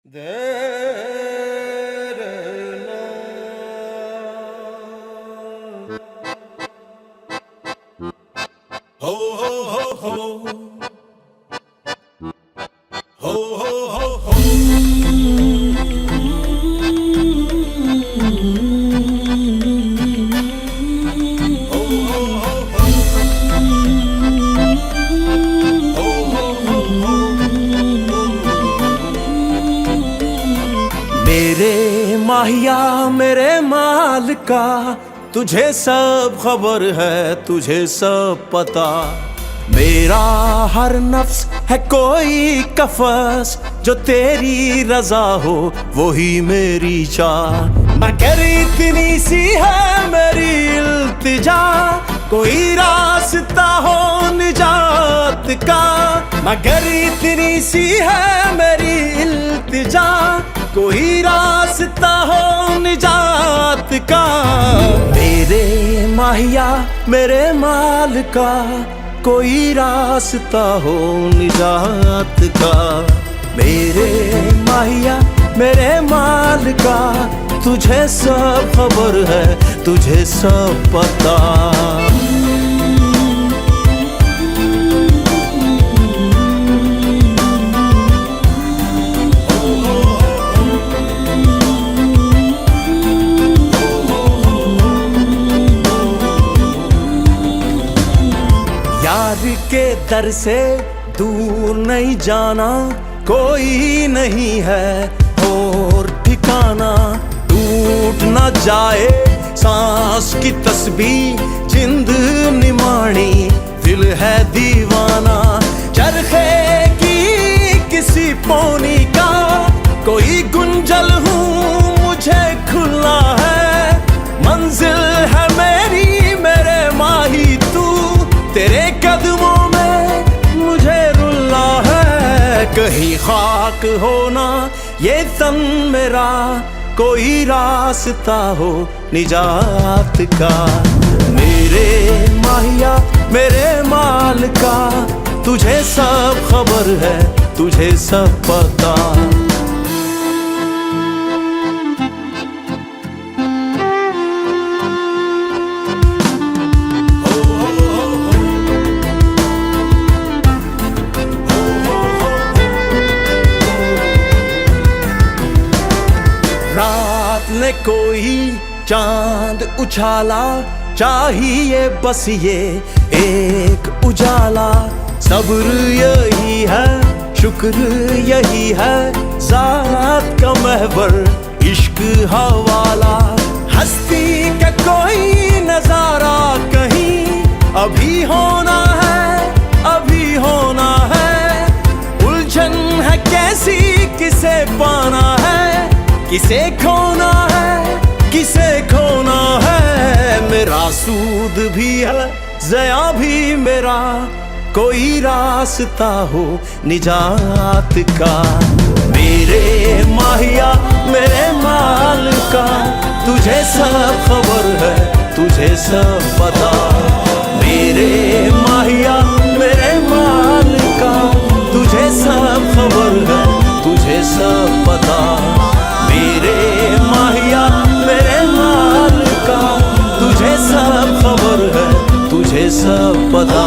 Ho ho ho ho ho ho ho ho मेरे माहिया मेरे माल का तुझे सब खबर है, तुझे सब पता। मेरा हर नफ्स है कोई कफस, जो तेरी रजा हो वही मेरी चाह। मगर इतनी सी है मेरी इल्तिजा, कोई रास्ता हो निजात का। मगर इतनी सी है मेरी इल्तिजा, कोई रास्ता हो निजात का। मेरे माहिया मेरे माल का कोई रास्ता हो निजात का। मेरे माहिया मेरे माल का तुझे सब खबर है, तुझे सब पता। यार के दर से दूर नहीं जाना, कोई नहीं है और ठिकाना। टूट न जाए सांस की तस्बीह, जिंद निमाणी दिल है दीवाना। चरखे की किसी पौनी का कोई गुंजल हूँ, मुझे खुला है। मंजिल है मेरी मेरे माही तू, तेरे कदमों में मुझे रुला है। कहीं खाक होना ये तन मेरा, कोई रास्ता हो निजात का। मेरे माहिया मेरे माल का तुझे सब खबर है, तुझे सब पता। रात ने कोई चांद उछाला, चाहिए बस ये एक उजाला। सब्र यही है, शुक्र यही है, ज़ात का महवर इश्क हवाला। हस्ती का कोई नजारा कहीं अभी होना है, अभी होना है। उलझन है कैसी किसे पाना है, किसे खोना है, किसे खोना है। मेरा सूद भी है ज़या भी मेरा, कोई रास्ता हो निजात का। मेरे माहिया मेरे माल का तुझे सब खबर है, तुझे सब पता। मेरे माहिया मेरे माल का तुझे सब खबर है, तुझे सब पता। मेरे माहिया मेरे माल का तुझे सब खबर है, तुझे सब पता।